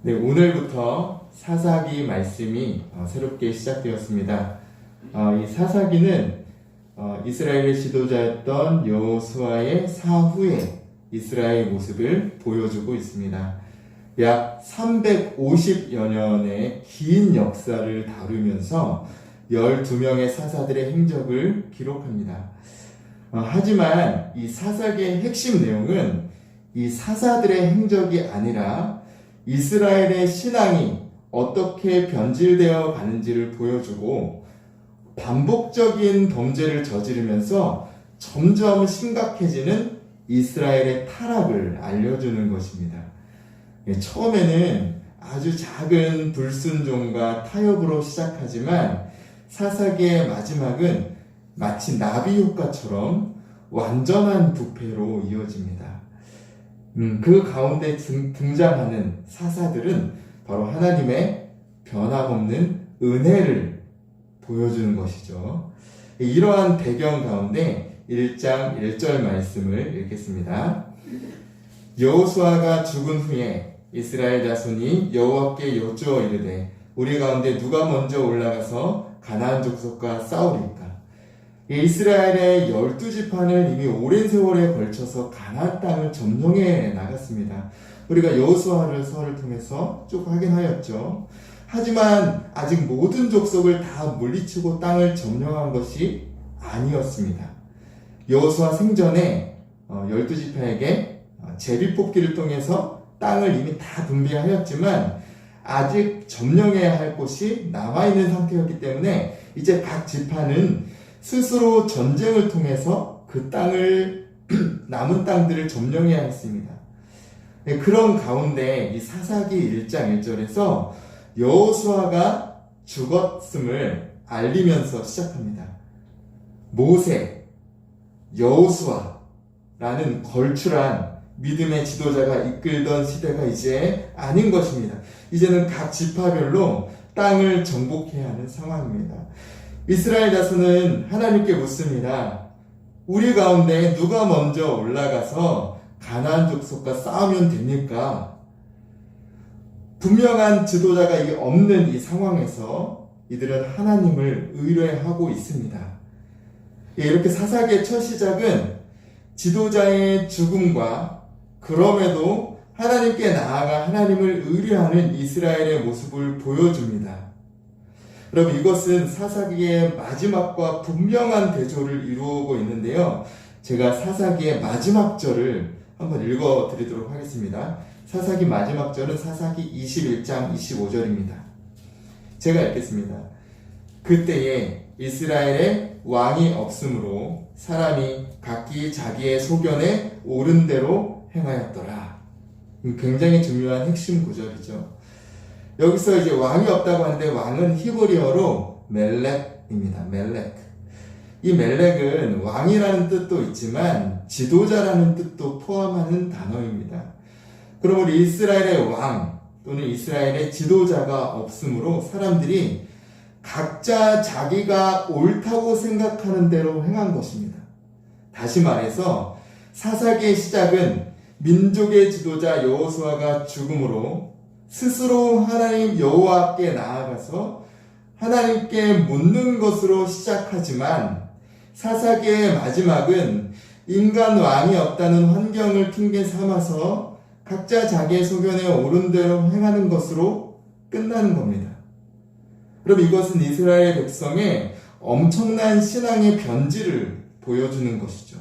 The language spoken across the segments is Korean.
네, 오늘부터 사사기 말씀이 새롭게 시작되었습니다. 이 사사기는 이스라엘의 지도자였던 여호수아의 사후의 이스라엘 모습을 보여주고 있습니다. 약 350여 년의 긴 역사를 다루면서 12명의 사사들의 행적을 기록합니다. 하지만 이 사사기의 핵심 내용은 이 사사들의 행적이 아니라 이스라엘의 신앙이 어떻게 변질되어 가는지를 보여주고 반복적인 범죄를 저지르면서 점점 심각해지는 이스라엘의 타락을 알려주는 것입니다. 처음에는 아주 작은 불순종과 타협으로 시작하지만 사사기의 마지막은 마치 나비 효과처럼 완전한 부패로 이어집니다. 그 가운데 등장하는 사사들은 바로 하나님의 변함없는 은혜를 보여주는 것이죠. 이러한 배경 가운데 1장 1절 말씀을 읽겠습니다. 여호수아가 죽은 후에 이스라엘 자손이 여호와께 여쭈어 이르되 우리 가운데 누가 먼저 올라가서 가나안 족속과 싸우리까? 이스라엘의 12지파는 이미 오랜 세월에 걸쳐서 가나안 땅을 점령해 나갔습니다. 우리가 여호수아서를 통해서 쭉 확인하였죠. 하지만 아직 모든 족속을 다 물리치고 땅을 점령한 것이 아니었습니다. 여호수아 생전에 12지파에게 제비뽑기를 통해서 땅을 이미 다 분배하였지만 아직 점령해야 할 곳이 남아있는 상태였기 때문에 이제 각 지파는 스스로 전쟁을 통해서 그 땅을 남은 땅들을 점령해야 했습니다. 그런 가운데 이 사사기 1장 1절에서 여호수아가 죽었음을 알리면서 시작합니다. 모세, 여호수아라는 걸출한 믿음의 지도자가 이끌던 시대가 이제 아닌 것입니다. 이제는 각 지파별로 땅을 정복해야 하는 상황입니다. 이스라엘 자손은 하나님께 묻습니다. 우리 가운데 누가 먼저 올라가서 가나안 족속과 싸우면 됩니까? 분명한 지도자가 없는 이 상황에서 이들은 하나님을 의뢰하고 있습니다. 이렇게 사사기의 첫 시작은 지도자의 죽음과 그럼에도 하나님께 나아가 하나님을 의뢰하는 이스라엘의 모습을 보여줍니다. 여러분, 이것은 사사기의 마지막과 분명한 대조를 이루고 있는데요. 제가 사사기의 마지막 절을 한번 읽어드리도록 하겠습니다. 사사기 마지막 절은 사사기 21장 25절입니다. 제가 읽겠습니다. 그때에 이스라엘에 왕이 없으므로 사람이 각기 자기의 소견에 옳은 대로 행하였더라. 굉장히 중요한 핵심 구절이죠. 여기서 이제 왕이 없다고 하는데 왕은 히브리어로 멜렉입니다. 멜렉. 이 멜렉은 왕이라는 뜻도 있지만 지도자라는 뜻도 포함하는 단어입니다. 그러므로 이스라엘의 왕 또는 이스라엘의 지도자가 없으므로 사람들이 각자 자기가 옳다고 생각하는 대로 행한 것입니다. 다시 말해서 사사기의 시작은 민족의 지도자 여호수아가 죽음으로 스스로 하나님 여호와께 나아가서 하나님께 묻는 것으로 시작하지만 사사기의 마지막은 인간 왕이 없다는 환경을 핑계 삼아서 각자 자기의 소견에 옳은 대로 행하는 것으로 끝나는 겁니다. 그럼 이것은 이스라엘 백성의 엄청난 신앙의 변질을 보여주는 것이죠.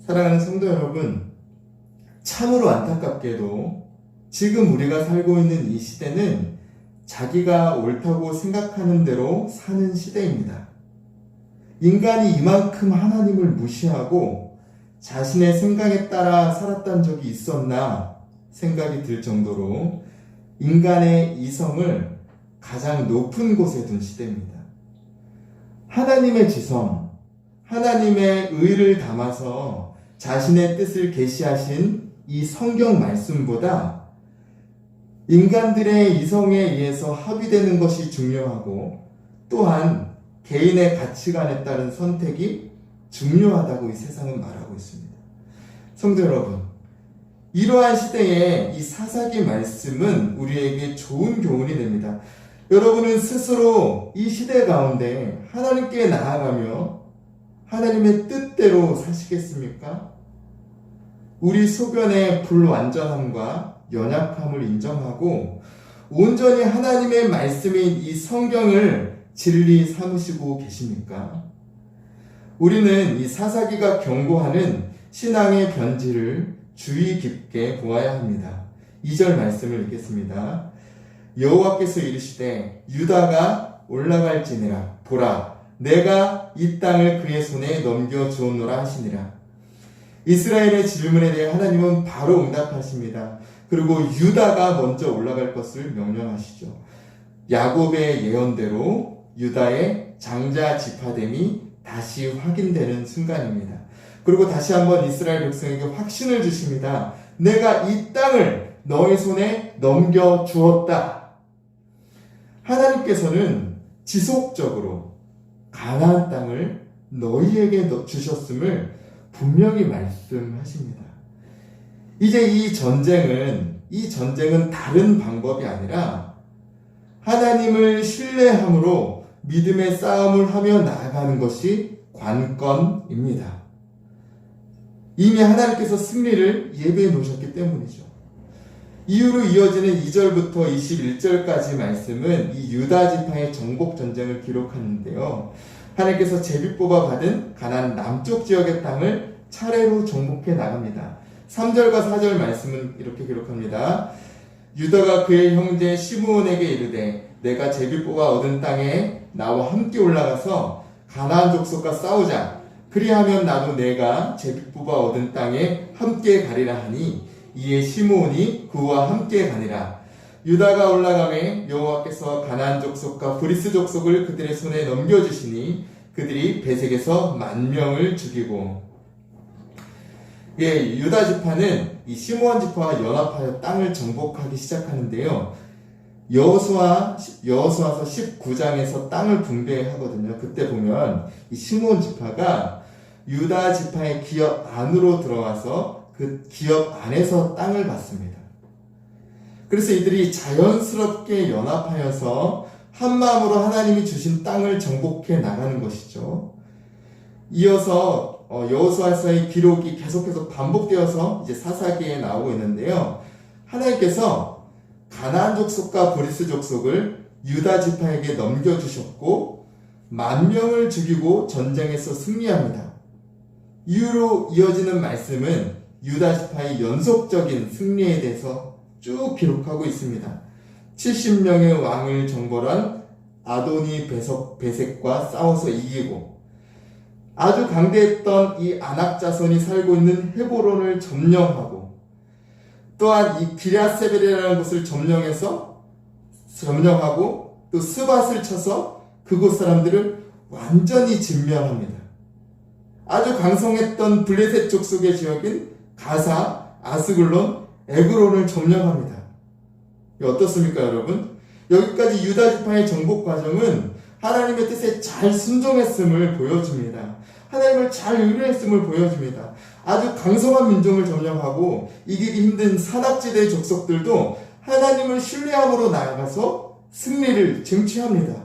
사랑하는 성도 여러분, 참으로 안타깝게도 지금 우리가 살고 있는 이 시대는 자기가 옳다고 생각하는 대로 사는 시대입니다. 인간이 이만큼 하나님을 무시하고 자신의 생각에 따라 살았던 적이 있었나 생각이 들 정도로 인간의 이성을 가장 높은 곳에 둔 시대입니다. 하나님의 지성, 하나님의 의를 담아서 자신의 뜻을 계시하신 이 성경 말씀보다 인간들의 이성에 의해서 합의되는 것이 중요하고 또한 개인의 가치관에 따른 선택이 중요하다고 이 세상은 말하고 있습니다. 성도 여러분, 이러한 시대에 이 사사기 말씀은 우리에게 좋은 교훈이 됩니다. 여러분은 스스로 이 시대 가운데 하나님께 나아가며 하나님의 뜻대로 사시겠습니까? 우리 소견의 불완전함과 연약함을 인정하고 온전히 하나님의 말씀인 이 성경을 진리 삼으시고 계십니까? 우리는 이 사사기가 경고하는 신앙의 변질을 주의 깊게 보아야 합니다. 2절 말씀을 읽겠습니다. 여호와께서 이르시되 유다가 올라갈지니라 보라 내가 이 땅을 그의 손에 넘겨주었노라 하시니라. 이스라엘의 질문에 대해 하나님은 바로 응답하십니다. 그리고 유다가 먼저 올라갈 것을 명령하시죠. 야곱의 예언대로 유다의 장자 지파됨이 다시 확인되는 순간입니다. 그리고 다시 한번 이스라엘 백성에게 확신을 주십니다. 내가 이 땅을 너의 손에 넘겨주었다. 하나님께서는 지속적으로 가나안 땅을 너희에게 주셨음을 분명히 말씀하십니다. 이제 이 전쟁은 다른 방법이 아니라 하나님을 신뢰함으로 믿음의 싸움을 하며 나아가는 것이 관건입니다. 이미 하나님께서 승리를 예비해 놓으셨기 때문이죠. 이후로 이어지는 2절부터 21절까지 말씀은 이 유다 지파의 정복 전쟁을 기록하는데요. 하나님께서 제비 뽑아 받은 가나안 남쪽 지역의 땅을 차례로 정복해 나갑니다. 3절과 4절 말씀은 이렇게 기록합니다. 유다가 그의 형제 시므온에게 이르되 내가 제비 뽑아 얻은 땅에 나와 함께 올라가서 가나안 족속과 싸우자. 그리하면 나도 내가 제비 뽑아 얻은 땅에 함께 가리라 하니 이에 시므온이 그와 함께 가니라. 유다가 올라가매 여호와께서 가나안 족속과 브리스 족속을 그들의 손에 넘겨주시니 그들이 베색에서 10,000명을 죽이고. 유다 지파는 이 시므온 지파와 연합하여 땅을 정복하기 시작하는데요. 여호수아서 19장에서 땅을 분배하거든요. 그때 보면 이 시므온 지파가 유다 지파의 기업 안으로 들어와서 그 기업 안에서 땅을 받습니다. 그래서 이들이 자연스럽게 연합하여서 한마음으로 하나님이 주신 땅을 정복해 나가는 것이죠. 이어서 여호수아서의 기록이 계속해서 반복되어서 이제 사사기에 나오고 있는데요. 하나님께서 가나안 족속과 브리스 족속을 유다 지파에게 넘겨주셨고 10,000명을 죽이고 전쟁에서 승리합니다. 이후로 이어지는 말씀은 유다 지파의 연속적인 승리에 대해서 쭉 기록하고 있습니다. 70명의 왕을 정벌한 아도니 베색과 싸워서 이기고 아주 강대했던 이 아낙 자손이 살고 있는 헤브론을 점령하고 또한 이 기럇세벨이라는 곳을 점령하고 또 스밧을 쳐서 그곳 사람들을 완전히 진멸합니다. 아주 강성했던 블레셋 족속의 지역인 가사, 아스글론, 에그론을 점령합니다. 어떻습니까, 여러분? 여기까지 유다 지파의 정복 과정은 하나님의 뜻에 잘 순종했음을 보여줍니다. 하나님을 잘 의뢰했음을 보여줍니다. 아주 강성한 민족을 점령하고 이기기 힘든 사납지대 족속들도 하나님을 신뢰함으로 나아가서 승리를 쟁취합니다.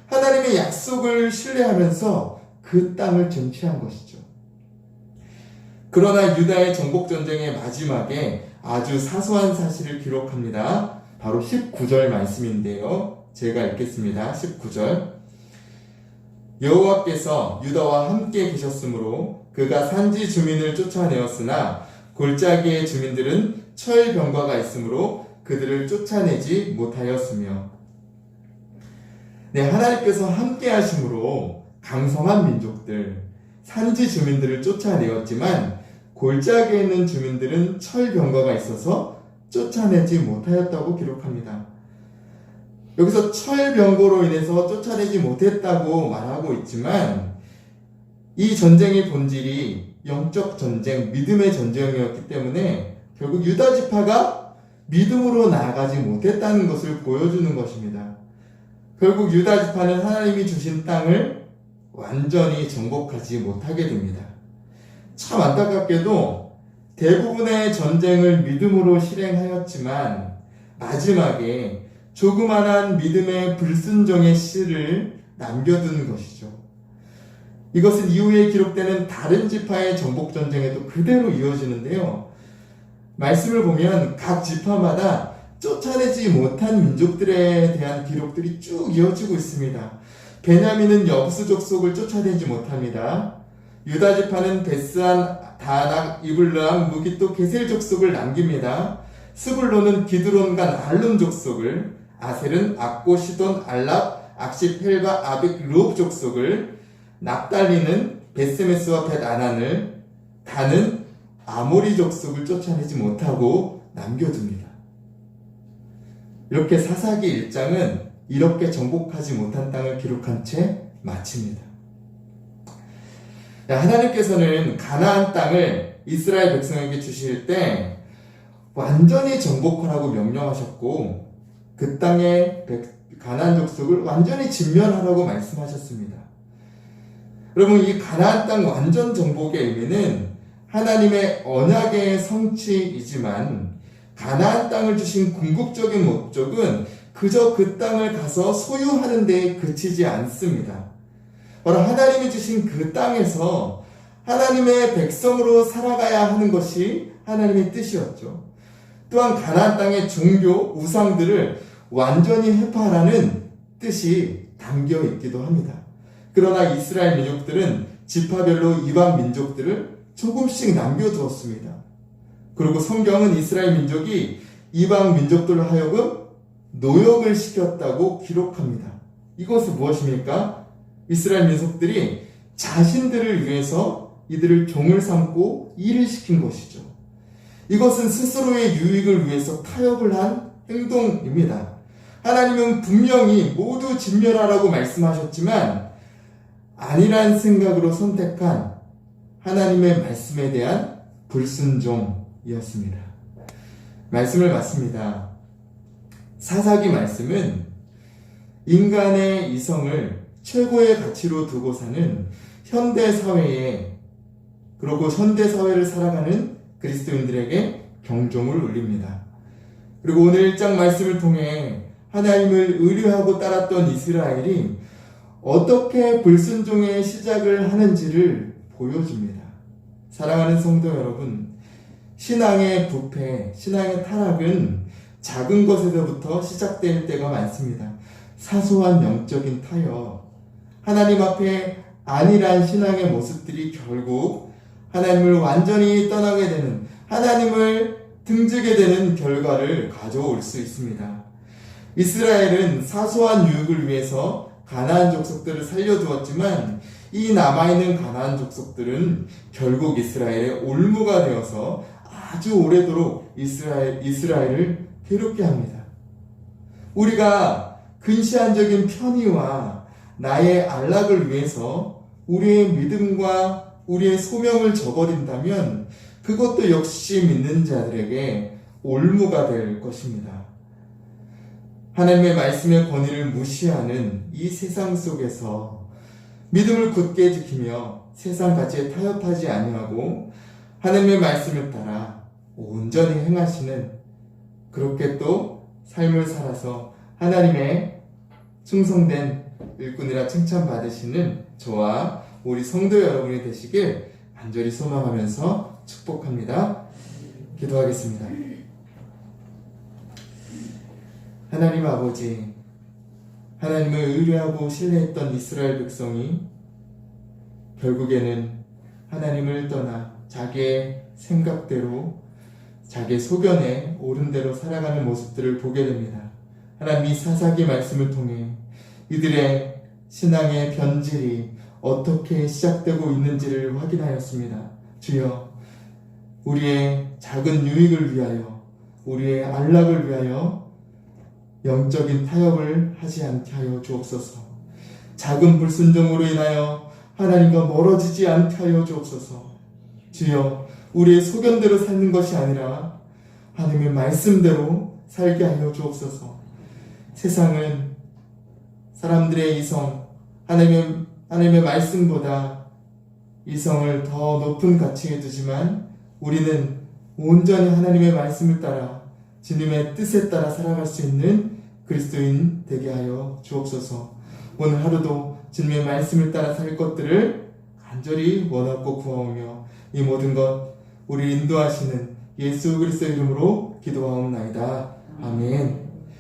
하나님의 약속을 신뢰하면서 그 땅을 쟁취한 것이죠. 그러나 유다의 정복전쟁의 마지막에 아주 사소한 사실을 기록합니다. 바로 19절 말씀인데요. 제가 읽겠습니다. 19절. 여호와께서 유다와 함께 계셨으므로 그가 산지 주민을 쫓아내었으나 골짜기의 주민들은 철병과가 있으므로 그들을 쫓아내지 못하였으며. 하나님께서 함께 하심으로 강성한 민족들, 산지 주민들을 쫓아내었지만 골짜기에 있는 주민들은 철병과가 있어서 쫓아내지 못하였다고 기록합니다. 여기서 철병거로 인해서 쫓아내지 못했다고 말하고 있지만 이 전쟁의 본질이 영적 전쟁, 믿음의 전쟁이었기 때문에 결국 유다 지파가 믿음으로 나아가지 못했다는 것을 보여주는 것입니다. 결국 유다 지파는 하나님이 주신 땅을 완전히 정복하지 못하게 됩니다. 참 안타깝게도 대부분의 전쟁을 믿음으로 실행하였지만 마지막에 조그만한 믿음의 불순종의 씨를 남겨둔 것이죠. 이것은 이후에 기록되는 다른 지파의 정복 전쟁에도 그대로 이어지는데요. 말씀을 보면 각 지파마다 쫓아내지 못한 민족들에 대한 기록들이 쭉 이어지고 있습니다. 베냐민은 여부스 족속을 쫓아내지 못합니다. 유다 지파는 베스안, 다낙, 이블람, 무기또, 게셀 족속을 남깁니다. 스불론은 기드론과 나할론 족속을, 아셀은 악고, 시돈, 알랍, 악십, 헬바, 아벡, 루옵 족속을, 납달리는 베스메스와 벳아난을, 단은 아모리 족속을 쫓아내지 못하고 남겨둡니다. 이렇게 사사기 1장은 이렇게 정복하지 못한 땅을 기록한 채 마칩니다. 하나님께서는 가나안 땅을 이스라엘 백성에게 주실 때 완전히 정복하라고 명령하셨고 그 땅의 가나안 족속을 완전히 진멸하라고 말씀하셨습니다. 여러분, 이 가나안 땅 완전 정복의 의미는 하나님의 언약의 성취이지만 가나안 땅을 주신 궁극적인 목적은 그저 그 땅을 가서 소유하는 데에 그치지 않습니다. 바로 하나님이 주신 그 땅에서 하나님의 백성으로 살아가야 하는 것이 하나님의 뜻이었죠. 또한 가나안 땅의 종교, 우상들을 완전히 회파하라는 뜻이 담겨 있기도 합니다. 그러나 이스라엘 민족들은 지파별로 이방 민족들을 조금씩 남겨두었습니다. 그리고 성경은 이스라엘 민족이 이방 민족들로 하여금 노역을 시켰다고 기록합니다. 이것은 무엇입니까? 이스라엘 민족들이 자신들을 위해서 이들을 종을 삼고 일을 시킨 것이죠. 이것은 스스로의 유익을 위해서 타협을 한 행동입니다. 하나님은 분명히 모두 진멸하라고 말씀하셨지만 아니란 생각으로 선택한 하나님의 말씀에 대한 불순종이었습니다. 말씀을 마칩니다. 사사기 말씀은 인간의 이성을 최고의 가치로 두고 사는 현대 사회에, 그리고 현대 사회를 살아가는 그리스도인들에게 경종을 울립니다. 그리고 오늘 1장 말씀을 통해 하나님을 의뢰하고 따랐던 이스라엘이 어떻게 불순종의 시작을 하는지를 보여줍니다. 사랑하는 성도 여러분, 신앙의 부패, 신앙의 타락은 작은 것에서부터 시작될 때가 많습니다. 사소한 영적인 타협, 하나님 앞에 안일한 신앙의 모습들이 결국 하나님을 완전히 떠나게 되는, 하나님을 등지게 되는 결과를 가져올 수 있습니다. 이스라엘은 사소한 유익을 위해서 가나안 족속들을 살려두었지만 이 남아있는 가나안 족속들은 결국 이스라엘의 올무가 되어서 아주 오래도록 이스라엘을 괴롭게 합니다. 우리가 근시안적인 편의와 나의 안락을 위해서 우리의 믿음과 우리의 소명을 저버린다면 그것도 역시 믿는 자들에게 올무가 될 것입니다. 하나님의 말씀의 권위를 무시하는 이 세상 속에서 믿음을 굳게 지키며 세상 가치에 타협하지 아니하고 하나님의 말씀을 따라 온전히 행하시는, 그렇게 또 삶을 살아서 하나님의 충성된 일꾼이라 칭찬받으시는 저와 우리 성도 여러분이 되시길 간절히 소망하면서 축복합니다. 기도하겠습니다. 하나님 아버지, 하나님을 의뢰하고 신뢰했던 이스라엘 백성이 결국에는 하나님을 떠나 자기의 생각대로, 자기의 소견에 옳은 대로 살아가는 모습들을 보게 됩니다. 하나님, 이 사사기 말씀을 통해 이들의 신앙의 변질이 어떻게 시작되고 있는지를 확인하였습니다. 주여, 우리의 작은 유익을 위하여, 우리의 안락을 위하여 영적인 타협을 하지 않게 하여 주옵소서. 작은 불순종으로 인하여 하나님과 멀어지지 않게 하여 주옵소서. 주여, 우리의 소견대로 사는 것이 아니라 하나님의 말씀대로 살게 하여 주옵소서. 세상은 사람들의 이성, 하나님의 말씀보다 이성을 더 높은 가치에 두지만 우리는 온전히 하나님의 말씀을 따라 주님의 뜻에 따라 살아갈 수 있는 그리스도인 되게 하여 주옵소서. 오늘 하루도 주님의 말씀을 따라 살 것들을 간절히 원하고 구하오며 이 모든 것 우리 인도하시는 예수 그리스도 이름으로 기도하옵나이다. 아멘.